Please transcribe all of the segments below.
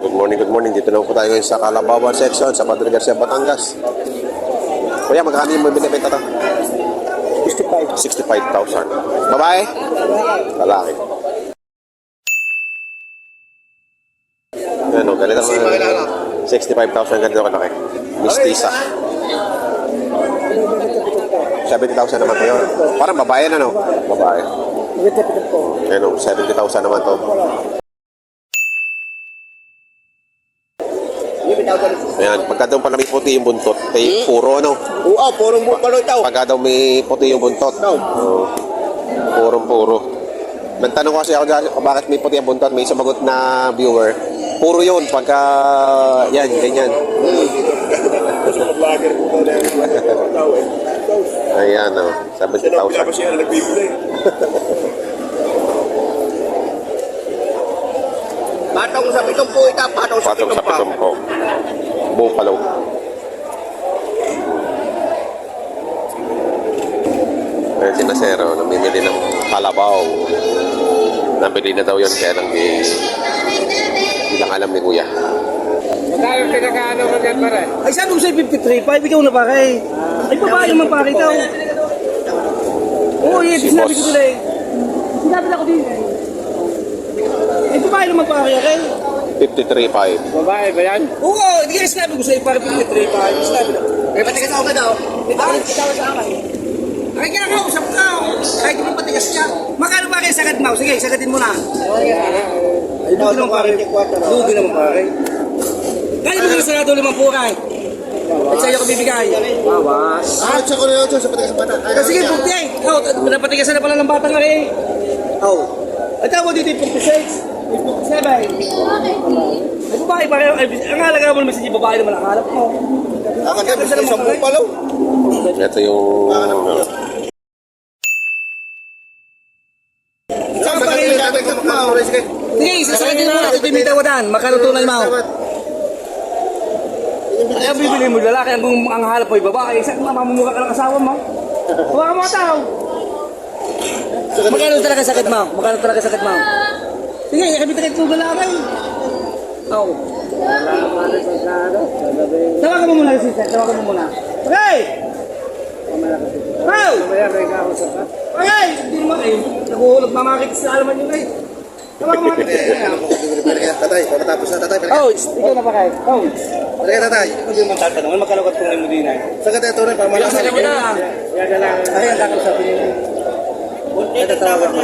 Good morning, good morning. Dito na po tayo ngayon sa Calabawan section sa Padre Garcia, Batangas. Kuya, magkano yung binibenta to? 65,000. Babae? Lalaki. Ano, ganito naman. 65,000 ganito kalaki. Mistisa. 70,000 naman to yun. Parang babae na, no? Babae. Ano, 70,000 naman to. Ayan, pagka daw pala may puti yung buntot, puro ano? Oo, puro palo ito. Pagka daw may puti yung buntot, puro. Nagtanong ko kasi ako dyan, bakit may puti yung buntot, may sumagot na viewer. Puro yun, pagka, yan, ganyan. Ayan, o, 70,000. Patong sa pitong po ito, patong sa Patong pitong sa pitong po. Buffalo. Ayan si Nasero, namimili ng kalabaw. Nabili na daw yun, kaya lang di lang alam ni Kuya. Tayo pinakaano ko dyan pare. Ay, sabi ko sa'yo 53.5, ikaw na pare. Ay, babae naman pare ikaw. Oo, yes, sinabi ko tuloy. Sinabi na ko din. Ay, babae naman pare, okay? 53.5. Babae ba yan? Oo, hindi ka sinabi ko sa'yo pare 53.5. Sinabi na. Eh, pati ka sa ako daw. Ikaw sa akin. Ay, kaya ka, usap ka. Kahit hindi patigas niya. Magkano ba kayo sagad mo? Sige, sagadin mo na. Ay, dugi naman pare. Dugi naman pare. Kaya mo na sarado 5 puray. At sa'yo ko bibigay. Bawas. Sa ko na yun, sa pati ka sa bata. Sige, 48. Oh, napatigasan na pala ng bata nga rin. Oh. At tawag dito yung 46. 47. Ay, babae pa rin. Ang halaga mo naman sa babae naman ang halap mo. Ang ganda, sa isang palo. Ito yung... Saan pa rin? Sige, sasakit mo na. Ito yung mitawadan. Magkano tunay mo? Ay, ang bibili mo lalaki. Ang halap mo yung babae. Saan mamamumuka ka ng asawa mo? Huwag ka mga tao. Magkano talaga sakit mo? Magkano talaga sakit mo? Sige, ikabit ka itong lalaki. Oo. Tawagan mo muna, sister. Tawagan mo muna. Okay! Wow! Okay! Hindi naman eh. Nagmamakit sa alaman yun eh. Tawagan mo muna. Tatay, pagkatapos na tatay. Oh, ikaw na pa kayo. Oh. Halika tatay. Hindi naman tatanong. Magkalagat kung mo din ay. Saan ka tayo tunay para malakas Sige na. Ay, ang takal sa pinili. Ito tawagan mo.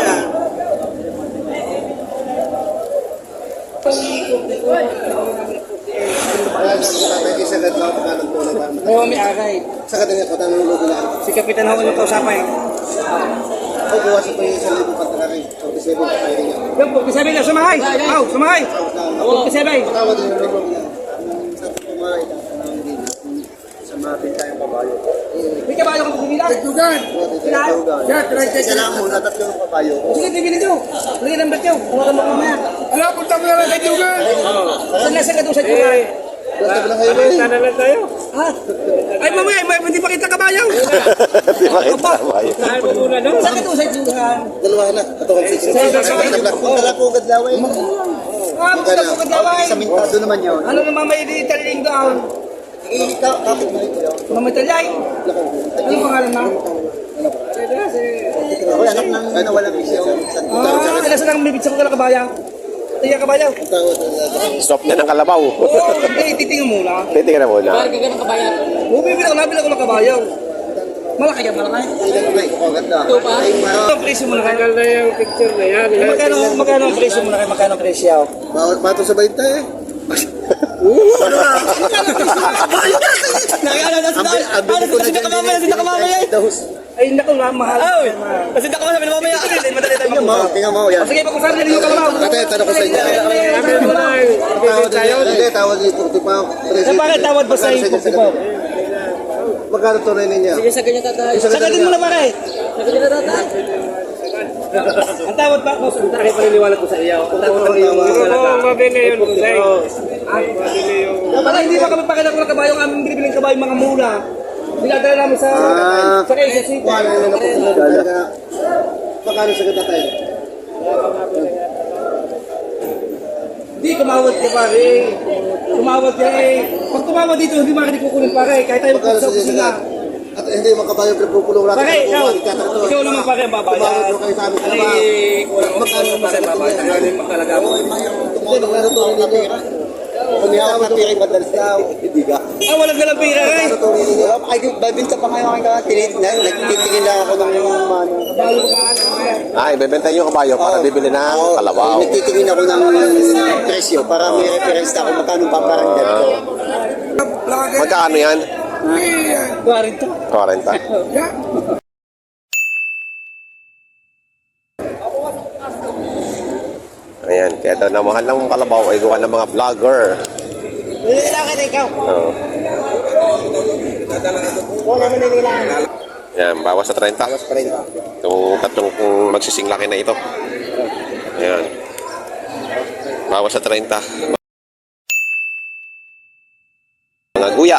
Oo, may agay. Sa katanong ko, tanong mo lang. Si Kapitan ako yung kausapay. Ay, gawasan ko yung 1,000 pagkakari. 47 pa kayo niya. Yung 47 na, sumakay. Oh, sumakay. 47. Tawad din yung lolo niya. Sa pumahay, sa mga tayong kabayo. May kabayo ka pagpipila. Tagdugan. Kailan? Yeah, try. Isa lang muna, tatlong kabayo. Sige, bibili nyo. Lagyan ng bet nyo. Huwag mo mamaya. Ala, punta mo na lang kay Dugan. Saan nasa ka doon sa Dugan? Basta lang kayo Punta na lang tayo. Ha? Ay, mamaya, hindi pa kita kabayo. Di ba kita kabayo? Saan mo muna doon? Saan ka doon sa Dugan? Dalawa na. Ito kong six. Punta po agad laway. Ah, punta ko kadlaway. Sa mintado naman yun. Ano naman may italing down? Kapit na ito yun. Mamatalay. Ano pangalan mo? Wala nang walang bisyo. Ah, nasa nang bibitsa ko ka na kabayo. Tiya kabayo. Stop na ng kalabaw. Oo, hindi, titingin muna. Titingnan mo na. Bumibili ako, nabili ako ng kabayo. Malaki yan, malaki. Ito pa? Ang presyo mo na kayo. Tagal na yung picture na yan. Magkano ang presyo mo na kayo? Magkano ang presyo? Bawat bato sa baita eh. Nakakala na sa dahil. Ano sa kasi nakamamaya, hindi nakamamaya eh. Ay, naku, mahal. Kasi nakamamaya, namamaya. Madali tayo mo. Tingnan mo yan. Sige, kung saan nila yung kalabaw. Ate, tanong ko sa inyo. Sabi mo na, Tawad dito, tipa. Eh, bakit tawad ba sa iyo? Magkano tunay ninyo? Sige, sa ganyan tatay. Sagadin mo na pare. Sagadin na tatay. Ang tawad ba? Bakit paniniwala ko sa iyo? Ang tawad ng iyong mabili yun. Mabili yung... Para hindi ba kami pakita ko ng kabayo ang aming binibiling kabayo mga mula. Dinadala namin sa Quezon City. Magkano sa tatay? Hindi, kumawad ka pare. Kumawad ka eh. Pag tumawad dito, hindi makinig kukunin pare. Kahit tayo Magkano sa sa kusina. At hindi makabayo pinagpupulong natin. Pare, ikaw naman pare ang babayad. Tumawad mo kayo sa amin sa trabaho. Magkano naman sa babayad? Ang galing magkalaga mo. Hindi, magkano ninyo? Kung hawak na piring madalas daw. Hindi ka. Ah, walang galang pira eh. Ay, babinta pa ngayon aking katilid. Nagtitingin lang ako ng Ay, bebenta yung kabayo para bibili ng kalabaw. Nagtitingin ako ng presyo para may reference ako magkano paparanggan ko. Magkano yan? 40. 40. Ayan, kaya daw na mahal ng kalabaw ay gawa ng mga vlogger. Nililangan ikaw. Oo. Wala mo nililangan. Yan, bawas sa 30. Itong tatlong magsising laki na ito. Ayan. Bawas sa 30. Mga guya.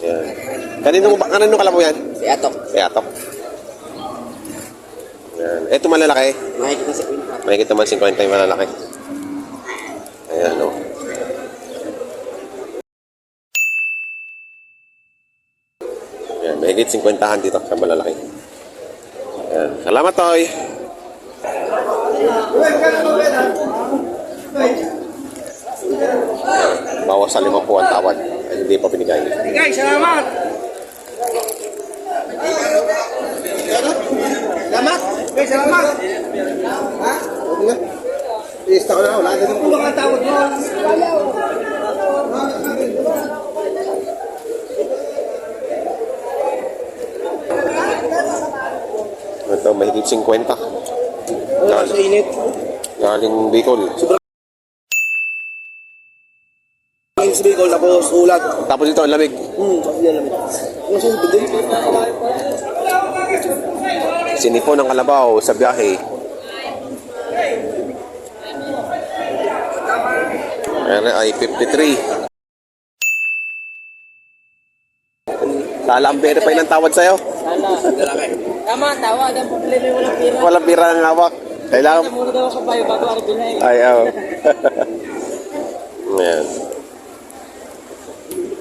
Ayan. Kanino kalabaw yan? Si Atok. Si Atok. Ayan. Ito malalaki. Makikita sa pinaka. May kita man 50 yung malalaki. Ayan, o. Ayan, may higit 50 dito sa malalaki. Ayan. Salamat, Toy. Bawas sa 50 ang tawad. Ay, hindi pa binigay. Guys, salamat. Salamat. Guys, salamat. Ha? Huwag na. Lista ko na. Wala na Kung baka ang tawad mo. Ito, may higit 50. Wala sa init. Galing Bicol. Yung sa Bicol, tapos ulat. Tapos ito, ang lamig. Kasi yan namin. Ano siya sa bidin? Sinipon ng kalabaw sa biyahe. Ayan ay 53. Sala ang verify ng tawad sa'yo. Tama, tawa. Ang problema yung walang pira. Walang bira ng hawak. Kailangan... Muna daw ako kabayo bago ako bilhin. Ayaw. Ayan.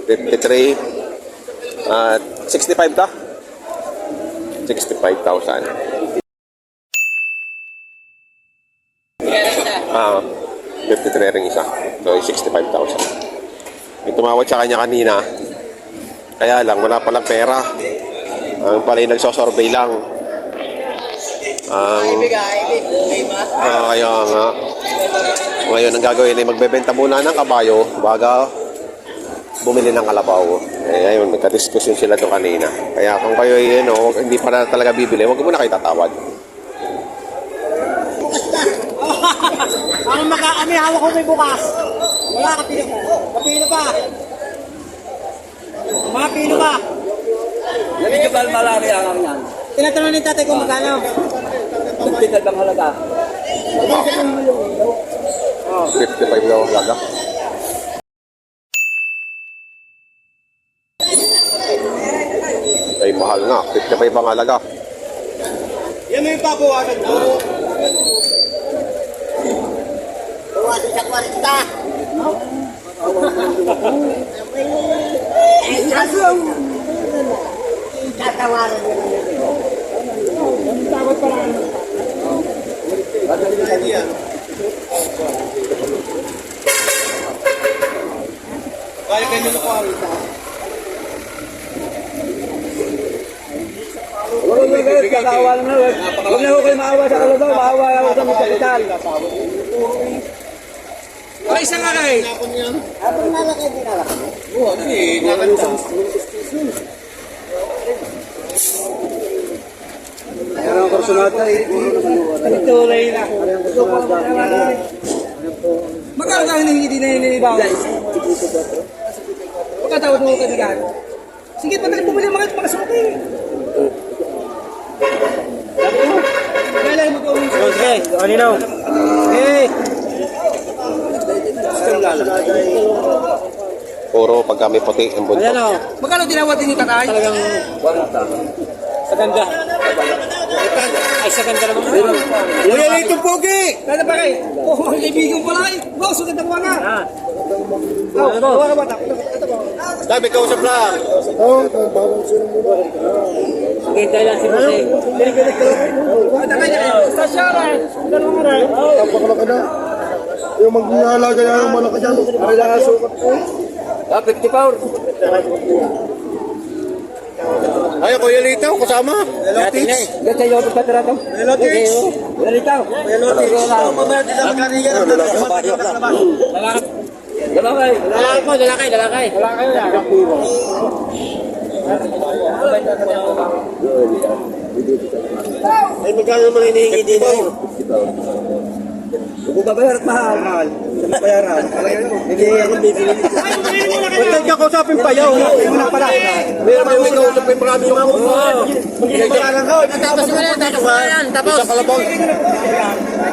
53. At 65 ka? 65,000. Ah, 53 ring isa. So, 65,000. May tumawad sa kanya kanina. Kaya lang, wala palang pera. Ang pala yung nagsosurvey lang. Kaya nga. Ngayon, ang gagawin ay magbebenta muna ng kabayo baga bumili ng kalabaw. Eh, ayun, nagka-discussion sila doon kanina. Kaya kung kayo hindi pa na talaga bibili, huwag muna kayo tatawad. Ang makakami, hawak ko may bukas. Wala, kapilo. Kapilo pa. Mga pilo pa. Labi ka ba malaria ang yan? Tinatanong ni tatay ko magkano. Tignan bang halaga? 55 daw halaga. Ay, mahal nga. 55 ang halaga. Yan may papawasan ko. Pawasan sa 40. Tatawaran nyo. Tawad pa lang. Kaya kayo na ko ang Huwag mo guys, kakawa lang na. Huwag na ho kayo maawa sa kalabaw, maawa ako sa mga kapital. O, isang aray. Habang nalaki, hindi nalaki. Oo, hindi. Nakanta. Ayan ang kursunata eh. Tunay na. Magkano ka hindi na hinihibaw? Pagkatawad mo ka bigan. Sige, patalim bumili mga suki. Kailan mo ito ulit? Okay, kanino? Eh, Puro pag kami puti ang buntot. Ayan o, magkano tinawad din yung tatay? talagang sa ganda. Ay, sa ganda naman. Kuya Lito Pogi! Kaya ba kayo? Oh, mga kaibigan pala eh. Wow, sugat na buwan na. Oh, buwan na bata. Sabi, kausap lang. Hintay lang si Jose. Yung mag-aalaga niya ng malaki dyan. Ay lang ang sukat ko. 50 power. Ay, Kuya Lito, kasama. Hello, Tits. Ganda yung pagkatira to. Hello, Tits. Lalitaw. Hello, Tits. Mamaya din ang kaniya ng Dalakay. Dalakay. Ay, magkano naman hinihingi din eh. Kung babayar at mahal. Bayaran. Hindi ako bibili. Ba't ka kausapin pa yaw? Yung na pala. Meron ba yung kausapin marami yung ako? Bayaran ka. Tapos mo yan. Tapos. Sa kalabaw.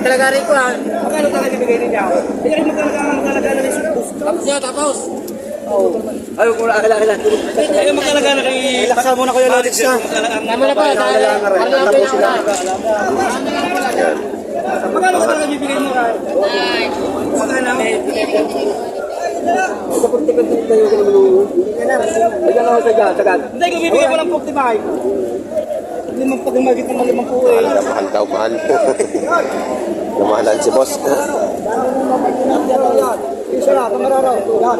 Talagari ko ha. Magkano talaga bibigay niya? Hindi rin magkalaga na rin siya. Tapos yan. Tapos. Ayaw ko na akala. Ayaw magkalaga na kay... Laksa mo na Kuya Lodix ka. Tama na pa. Alam mo sila. Magkano ka talaga bibigay mo? Magkano? Hindi ko bibigay mo lang 45. Hindi man pag umagit ng 5 po eh. Mahal daw, mahal. Namahalan si boss. Isa na, kamararaw. Yan.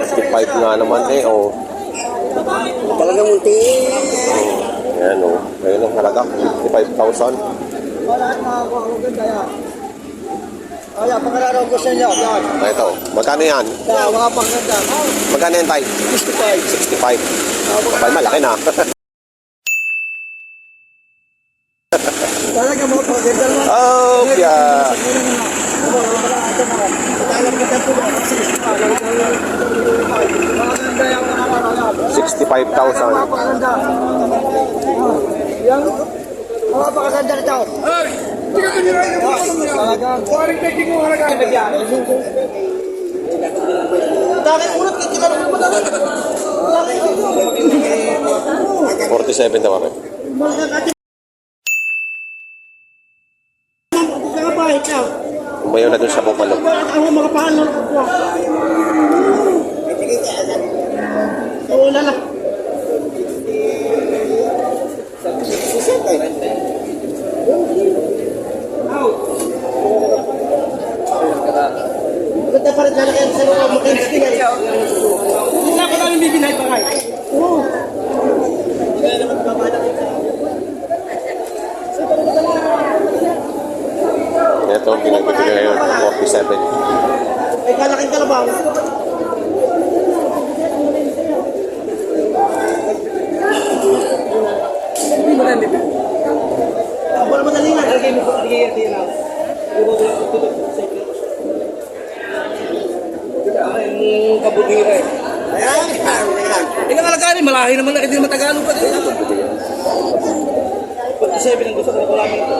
55 nga naman eh, oh. Talagang munti. Ayan, oh. Ayun ang halaga, 55,000. Wala na ako. Ang ganda yan. Ay, pangararaw ko sa inyo. Yan. Ah, ito, magkano yan? Mga pangganda. Magkano yan, tay? 65. 65. Kapal, malaki na. Talaga mga pangganda naman. Oh, yeah. Maganda yung pangararaw yan. 65,000. Maganda. Yan. Mga pakaganda nito. Ay! Tingnan mo nyo rin yung talagang. Kuwaring taking mo halaga. Dahil ulat ka kinala mo na lang. 47 daw ako. Kakabahay ka. Umayo na dun sa Bupalo. Ako makapahan mo. Oo, lala. Maganda pa rin lalaki sa mga makinski na rin. Wala ko namin bibigay pa kayo. Oo. Ito, pinagbibigay ngayon, 47. Ay, kalaking kalabaw. Hindi mo lang bibigay. Wala madali na. Lagay mo pa, lagay yan na. Ang kabutira eh. Ayan. Ikaw kalagarin, malahi naman na, hindi naman Tagalog pa din. 47 ang gusto ko, wala naman ito.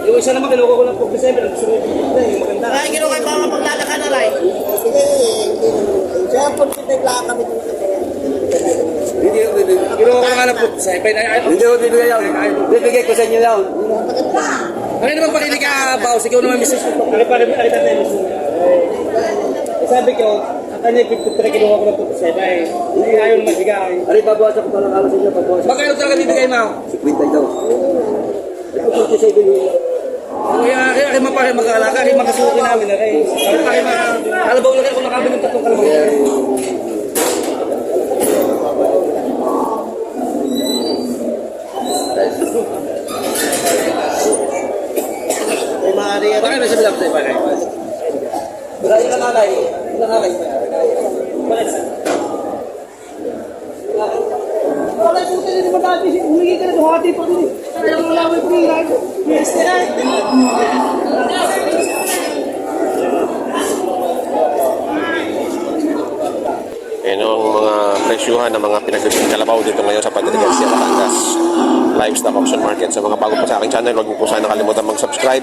Yung isa naman, kinuha ko ng 47, ang gusto ko yung maganda. Ay, kinuha kayo mga paglalaka na rin. Sige, siya po naglaan kami dito. Kinuha ko nga ng 47. Hindi ko bibigay yan. Bibigay ko sa inyo yan. Ano naman parinig ka, Baus? Ikaw naman, Mrs. Ano pa rin, ay tatay, Mrs. Sabi ko, ang kanya yung kinuha ko ng 47. Hindi ayaw na magbigay. Ari, babawasan ko palang alas inyo. Babawasan. Magkano talaga bibigay mo? 50 daw. Ito 47 yun. Kaya mapahal mag-alala, kaya makasukin namin na kayo. Kaya kalabaw na kayo kung nakabili ng 3 kalabaw. Ay, maaari yan. Bakit na siya bilap sa'yo? Bakit? Wala ilang alay. Ilang alay. Bakit? Wala yung puti rin naman natin. Humingi ka na ito. Hati pa rin. Kaya mo lang may pira. Yes, Yan ang mga presyuhan ng mga pinagbibigay kalabaw dito ngayon sa Padre Garcia, Batangas Livestock Auction Market. Sa mga bago pa sa aking channel, huwag niyo po sana kalimutan mag-subscribe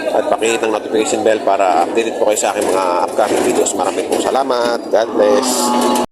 at pakihit ng notification bell para updated po kayo sa aking mga upcoming videos. Maraming pong salamat. God bless.